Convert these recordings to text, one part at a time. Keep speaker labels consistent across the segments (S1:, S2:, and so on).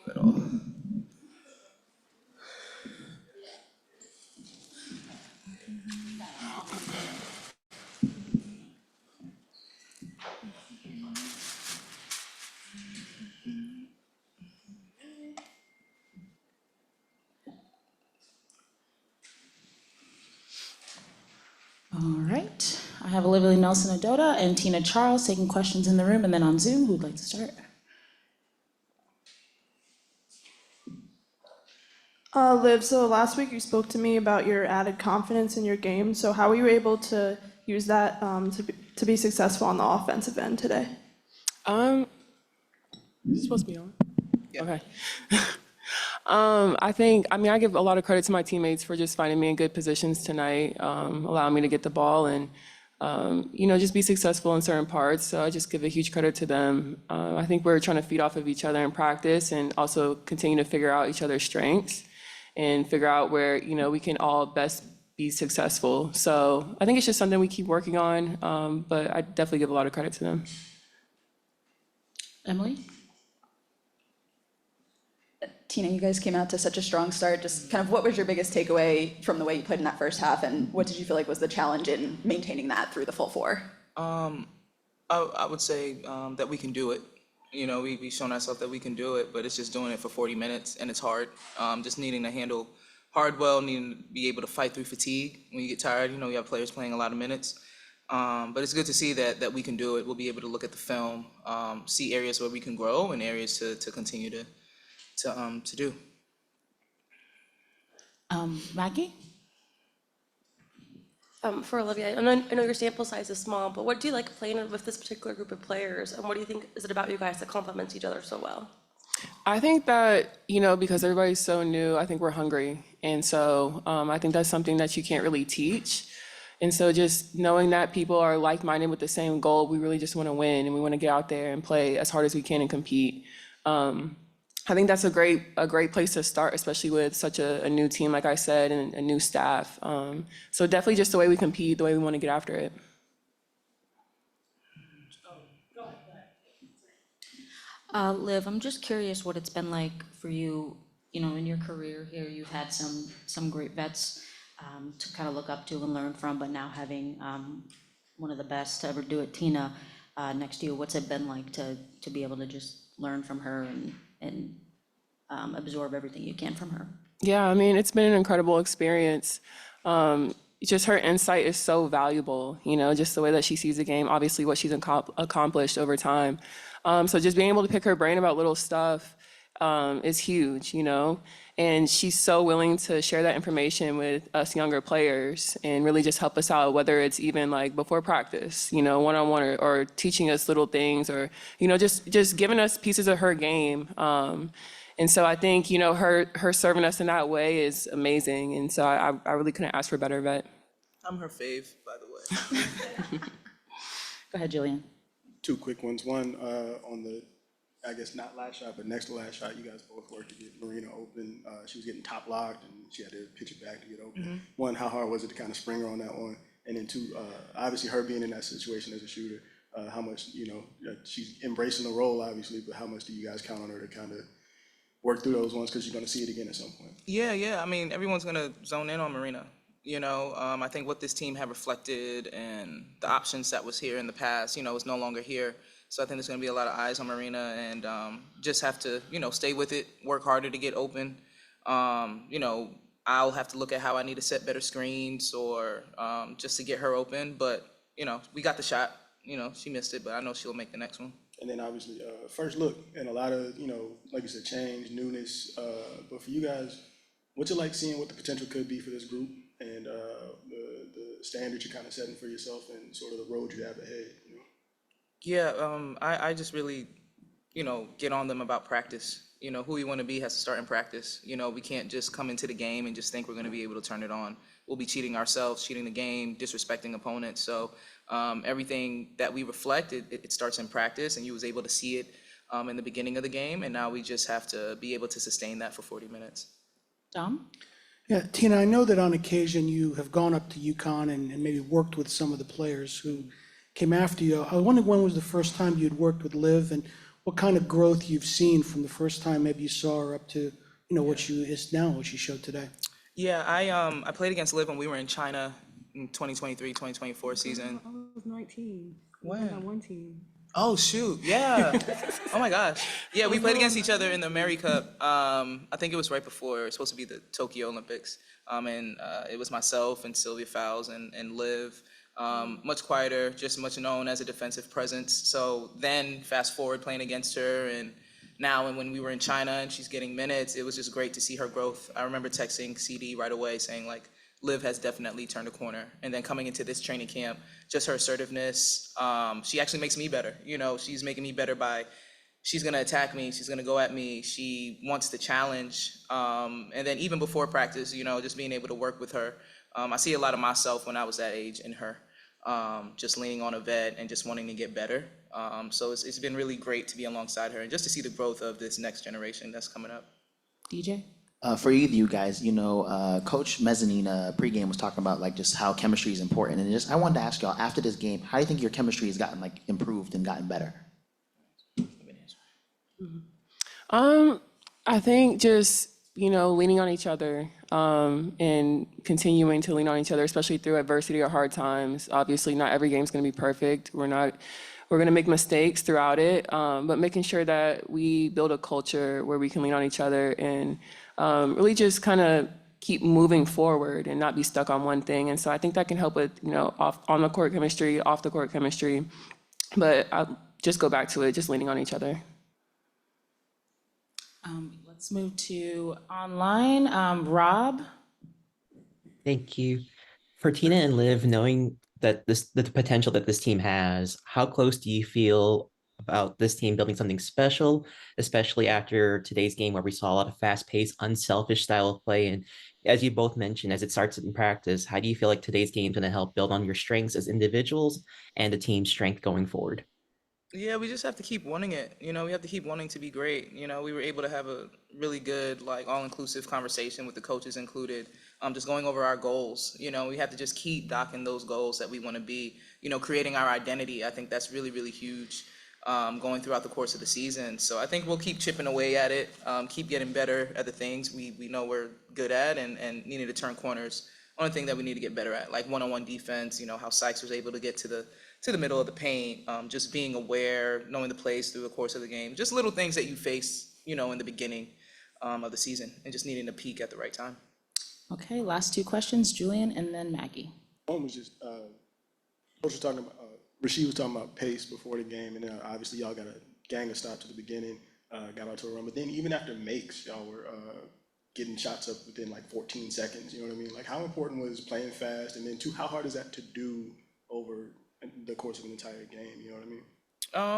S1: at all.
S2: All right. I have Olivia Nelson-Adota and Tina Charles taking questions in the room, and then on Zoom, who'd like to start?
S3: Liv, so last week you spoke to me about your added confidence in your game. So how were you able to use that to be successful on the offensive end today?
S4: Is it supposed to be on?
S1: Yeah.
S4: Okay. I give a lot of credit to my teammates for just finding me in good positions tonight, allowing me to get the ball and, just be successful in certain parts. So I just give a huge credit to them. I think we're trying to feed off of each other in practice and also continue to figure out each other's strengths and figure out where, we can all best be successful. So I think it's just something we keep working on, but I definitely give a lot of credit to them.
S2: Emily?
S5: Tina, you guys came out to such a strong start. Just kind of what was your biggest takeaway from the way you played in that first half, and what did you feel like was the challenge in maintaining that through the full four?
S1: I would say that we can do it. We've shown ourselves that we can do it, but it's just doing it for 40 minutes, and it's hard. Just needing to handle well, needing to be able to fight through fatigue when you get tired. You have players playing a lot of minutes. But it's good to see that we can do it. We'll be able to look at the film, see areas where we can grow and areas to continue to do.
S2: Maggie?
S6: For Olivia, I know your sample size is small, but what do you like playing with this particular group of players, and what do you think is it about you guys that complements each other so well?
S4: I think that, because everybody's so new, I think we're hungry. And so I think that's something that you can't really teach. And so just knowing that people are like-minded with the same goal, we really just want to win and we want to get out there and play as hard as we can and compete. I think that's a great place to start, especially with such a new team, like I said, and a new staff. So definitely just the way we compete, the way we want to get after it.
S7: Liv, I'm just curious what it's been like for you, in your career here. You've had some great vets to kind of look up to and learn from, but now having one of the best to ever do it, Tina, next to you, what's it been like to be able to just learn from her and absorb everything you can from her?
S4: Yeah, it's been an incredible experience. Just her insight is so valuable, just the way that she sees the game, obviously what she's accomplished over time. So just being able to pick her brain about little stuff is huge, and she's so willing to share that information with us younger players and really just help us out, whether it's even like before practice, one-on-one or teaching us little things or, just giving us pieces of her game. And so I think, her serving us in that way is amazing. And so I really couldn't ask for a better vet.
S1: I'm her fave, by the way.
S2: Go ahead, Jillian.
S8: Two quick ones. One, on the, I guess not last shot, but next to last shot, you guys both worked to get Marina open. She was getting top locked and she had to pitch it back to get open. Mm-hmm. One, how hard was it to kind of spring her on that one? And then two, obviously her being in that situation as a shooter, how much, she's embracing the role, obviously, but how much do you guys count on her to kind of work through those ones because you're going to see it again at some point?
S1: Yeah. Everyone's going to zone in on Marina. I think what this team have reflected and the options that was here in the past, is no longer here. So I think there's going to be a lot of eyes on Marina and just have to, stay with it, work harder to get open. I'll have to look at how I need to set better screens or just to get her open. But, we got the shot. She missed it, but I know she'll make the next one.
S8: And then obviously, first look, and a lot of, like you said, change, newness. But for you guys, what's it like seeing what the potential could be for this group and the standard you're kind of setting for yourself and sort of the road you have ahead?
S1: Yeah, I just really, get on them about practice. Who you want to be has to start in practice. We can't just come into the game and just think we're going to be able to turn it on. We'll be cheating ourselves, cheating the game, disrespecting opponents. So everything that we reflect, it starts in practice, and you was able to see it in the beginning of the game, and now we just have to be able to sustain that for 40 minutes.
S2: Dom?
S9: Yeah, Tina, I know that on occasion you have gone up to UConn and maybe worked with some of the players who came after you. I wondered when was the first time you'd worked with Liv, and what kind of growth you've seen from the first time maybe you saw her up to, what she is now, what she showed today.
S1: Yeah, I played against Liv when we were in China in 2023, 2024 season.
S3: I was 19.
S1: When?
S3: On that one team.
S1: Oh shoot, yeah. Oh my gosh. Yeah, we played against each other in the America Cup. I think it was right before it was supposed to be the Tokyo Olympics. And it was myself and Sylvia Fowles and Liv. Much quieter, just much known as a defensive presence. So then fast forward playing against her, and now and when we were in China and she's getting minutes, it was just great to see her growth. I remember texting CD right away saying like, Liv has definitely turned a corner. And then coming into this training camp, just her assertiveness, she actually makes me better. She's making me better by, she's gonna attack me, she's gonna go at me, she wants to challenge. And then even before practice, just being able to work with her. I see a lot of myself when I was that age in her, just leaning on a vet and just wanting to get better. So it's been really great to be alongside her and just to see the growth of this next generation that's coming up.
S2: DJ?
S10: For either of you guys, Coach Mezzanine pregame was talking about like just how chemistry is important, and just I wanted to ask y'all after this game, how do you think your chemistry has gotten like improved and gotten better?
S4: I think just, leaning on each other, and continuing to lean on each other, especially through adversity or hard times. Obviously, not every game's going to be perfect. We're going to make mistakes throughout it, but making sure that we build a culture where we can lean on each other and really just kind of keep moving forward and not be stuck on one thing. And so I think that can help with, on the court chemistry, off the court chemistry. But I'll just go back to it, just leaning on each other.
S2: Let's move to online. Rob?
S11: Thank you. For Tina and Liv, knowing that the potential that this team has, how close do you feel about this team building something special, especially after today's game where we saw a lot of fast-paced, unselfish style of play? And as you both mentioned, as it starts in practice, how do you feel like today's game is going to help build on your strengths as individuals and the team's strength going forward?
S1: Yeah, we just have to keep wanting it. We have to keep wanting to be great. We were able to have a really good, like, all-inclusive conversation with the coaches included, just going over our goals. We have to just keep docking those goals that we want to be, creating our identity. I think that's really, really huge, going throughout the course of the season. So I think we'll keep chipping away at it, keep getting better at the things we know we're good at and needing to turn corners. Only thing that we need to get better at, like one-on-one defense, how Sykes was able to get to the middle of the paint, just being aware, knowing the plays through the course of the game, just little things that you face, in the beginning of the season, and just needing to peak at the right time.
S2: Okay, last two questions, Julian and then Maggie.
S8: One was just, Coach was talking about, Rasheed was talking about pace before the game, and then obviously y'all got a gang of stops at the beginning, got out to a run, but then even after makes, y'all were getting shots up within like 14 seconds, you know what I mean? Like, how important was playing fast, and then two, how hard is that to do over the course of an entire game, you know what I mean?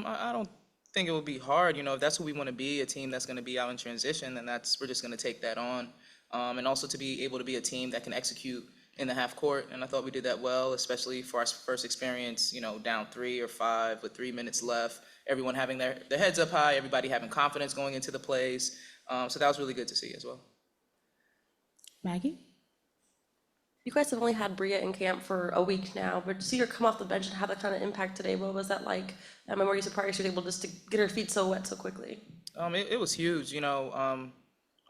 S1: I don't think it would be hard, if that's what we want to be, a team that's going to be out in transition, then we're just going to take that on. And also to be able to be a team that can execute in the half court, and I thought we did that well, especially for our first experience, down 3 or 5 with 3 minutes left, everyone having their heads up high, everybody having confidence going into the plays. So that was really good to see as well.
S2: Maggie?
S6: You guys have only had Bria in camp for a week now, but to see her come off the bench and have that kind of impact today, what was that like? Were you surprised she was able just to get her feet so wet so quickly?
S1: It was huge, I'm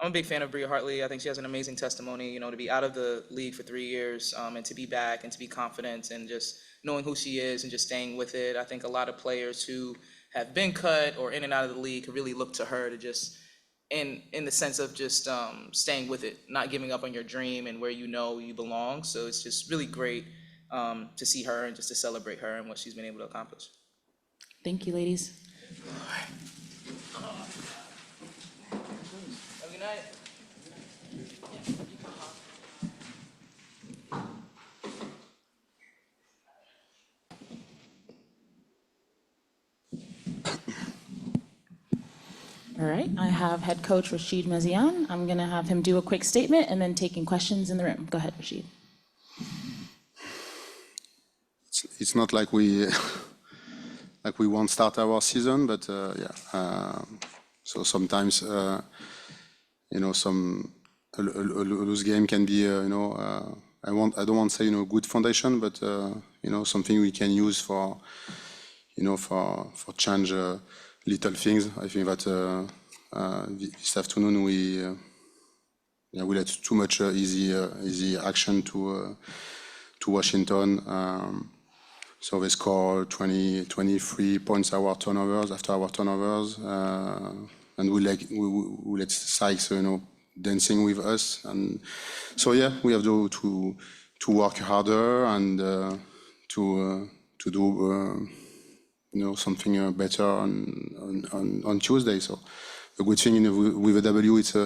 S1: a big fan of Bria Hartley. I think she has an amazing testimony, to be out of the league for 3 years, and to be back and to be confident and just knowing who she is and just staying with it. I think a lot of players who have been cut or in and out of the league could really look to her to just, in the sense of just staying with it, not giving up on your dream and where you belong. So it's just really great to see her and just to celebrate her and what she's been able to accomplish.
S2: Thank you, ladies.
S1: Have a good night.
S2: All right, I have head coach Rasheed Mezian. I'm going to have him do a quick statement and then taking questions in the room. Go ahead, Rasheed.
S12: It's not like we won't start our season, but so sometimes a loose game can be I don't want to say good foundation, but something we can use for change little things. I think that this afternoon we let too much easy action to Washington. So they score 23 points after our turnovers, and we let Sykes, dancing with us. And so yeah, we have to work harder and to do something better on Tuesday. So the good thing with the W is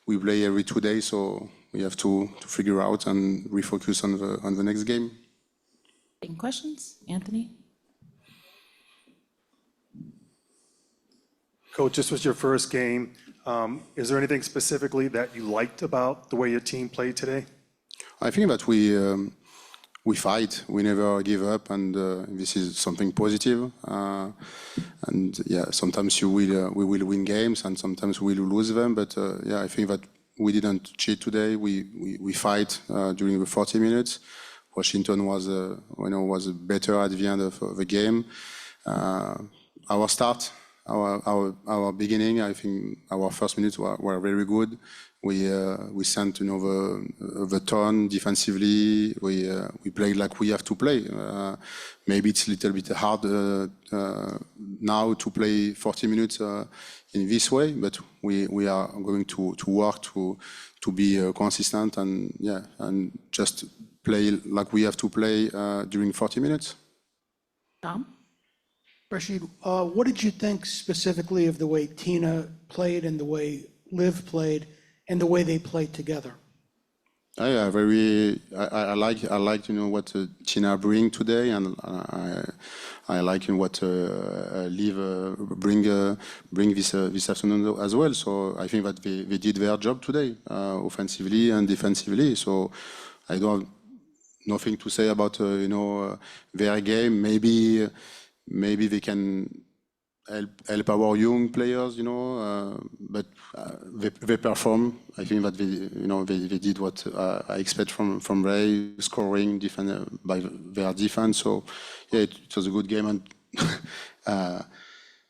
S12: we play every 2 days, so we have to figure out and refocus on the next game.
S2: Any questions? Anthony?
S13: Coach, this was your first game. Is there anything specifically that you liked about the way your team played today?
S12: I think that we fight, we never give up, and this is something positive. And yeah, sometimes we will win games, and sometimes we will lose them. But yeah, I think that we didn't cheat today. We fight during the 40 minutes. Washington was better at the end of the game. Our start, our beginning, I think our first minutes were very good. We sent the tone defensively. We played like we have to play. Maybe it's a little bit hard now to play 40 minutes in this way, but we are going to work to be consistent and just play like we have to play during 40 minutes.
S2: Tom?
S9: Rashid, what did you think specifically of the way Tina played and the way Liv played and the way they played together?
S12: I like what Tina bring today, and I like what Liv bring this afternoon as well. So I think that they did their job today, offensively and defensively. So I don't have nothing to say about their game. Maybe they can help our young players, but they perform. I think that they did what I expect from Ray, scoring by their defense. So yeah, it was a good game, and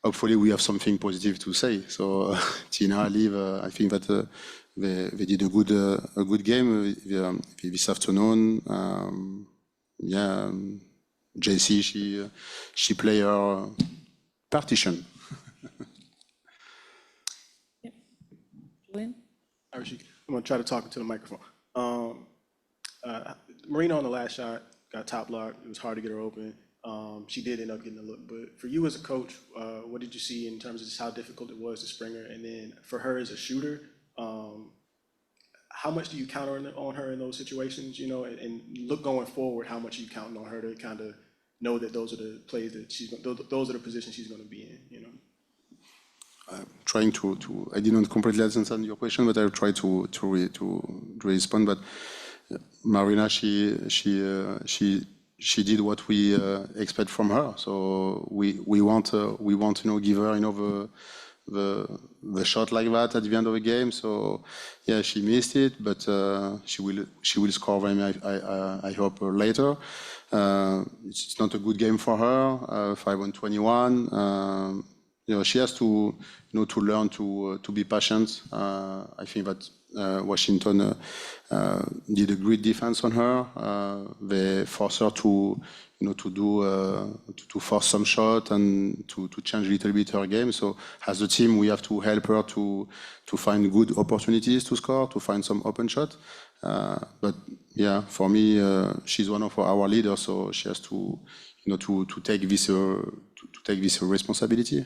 S12: hopefully we have something positive to say. So Tina, Liv, I think that they did a good game this afternoon. Yeah, JC, she play her partition.
S2: Julian?
S8: I'm going to try to talk into the microphone. Marina on the last shot got top locked. It was hard to get her open. She did end up getting a look. But for you as a coach, what did you see in terms of just how difficult it was to spring her? And then for her as a shooter, how much do you count on her in those situations? And look going forward, how much are you counting on her to kind of know that those are the plays that those are the positions she's going to be in?
S12: I'm trying to I didn't completely understand your question, but I'll try to respond. But Marina, she did what we expect from her. So we want give her the shot like that at the end of the game. So yeah, she missed it, but she will score them. I hope later. It's not a good game for her. 5-on-21. She has to learn to be patient. I think that Washington did a great defense on her. They forced her to force some shot and to change a little bit her game. So as a team, we have to help her to find good opportunities to score, to find some open shot. But yeah, for me, she's one of our leaders, so she has to take this responsibility.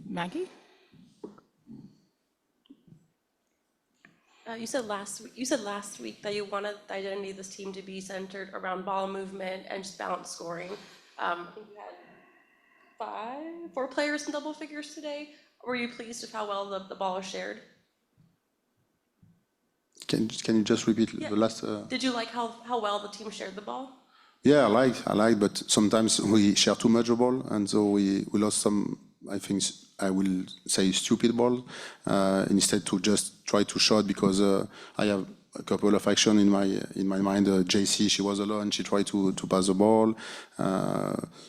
S2: Maggie?
S6: You said last week that you wanted the identity of this team to be centered around ball movement and just balanced scoring. I think you had 4 players in double figures today. Were you pleased with how well the ball was shared?
S12: Can you just repeat the last?
S6: Did you like how well the team shared the ball?
S12: Yeah, I like, but sometimes we share too much ball, and so we lost some. I think I will say stupid ball instead to just try to shot because I a couple of action in my mind. JC, she was alone. She tried to pass the ball.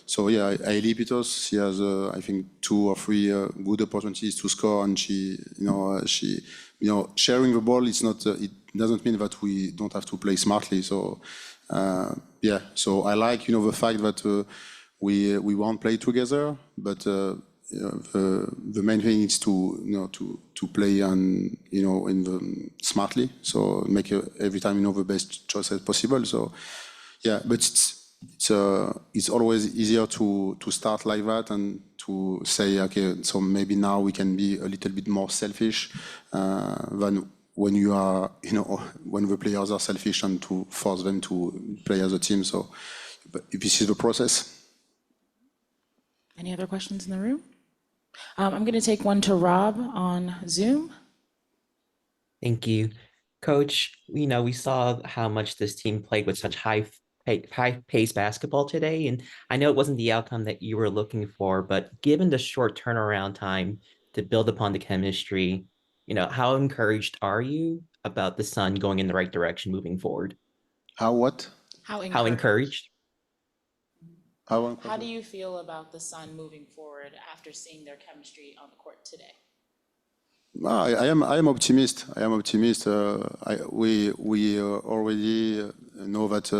S12: So yeah, Ailey Peters, she has I think 2 or 3 good opportunities to score, and she sharing the ball. It's not. It doesn't mean that we don't have to play smartly. So yeah. So I like the fact that we won't play together, but the main thing is to to play and in the smartly. So make every time the best choices possible. So yeah, but it's always easier to start like that and to say, okay, so maybe now we can be a little bit more selfish than when you are when the players are selfish and to force them to play as a team. So this is the process.
S2: Any other questions in the room? I'm going to take one to Rob on Zoom.
S11: Thank you. Coach, we saw how much this team played with such high-paced basketball today, and I know it wasn't the outcome that you were looking for, but given the short turnaround time to build upon the chemistry, how encouraged are you about the Sun going in the right direction moving forward?
S12: How what?
S2: How
S11: How encouraged?
S2: How do you feel about the Sun moving forward after seeing their chemistry on the court today?
S12: I am optimist. I am optimist. We already know that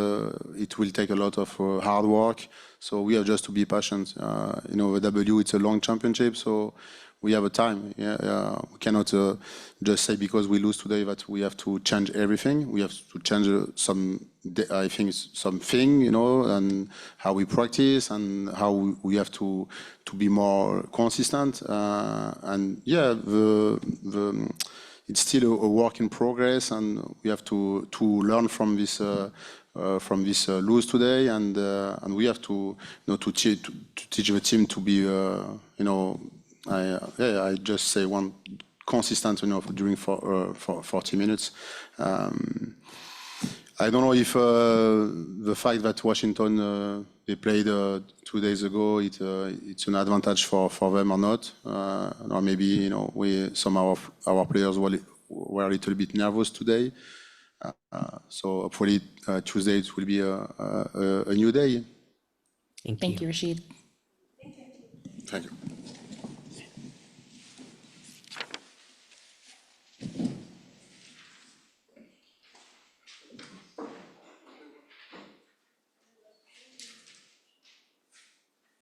S12: it will take a lot of hard work. So we have just to be patient. The W, it's a long championship, so we have a time. We cannot just say because we lose today that we have to change everything. We have to change something, and how we practice and how we have to be more consistent. And yeah, it's still a work in progress, and we have to learn from this lose today, and we have to teach the team to be I just say one consistent during 40 minutes. I don't know if the fact that Washington they played 2 days ago it's an advantage for them or not, or maybe some of our players were a little bit nervous today. So hopefully Tuesday it will be a new day.
S2: Thank you, Rashid.
S12: Thank you.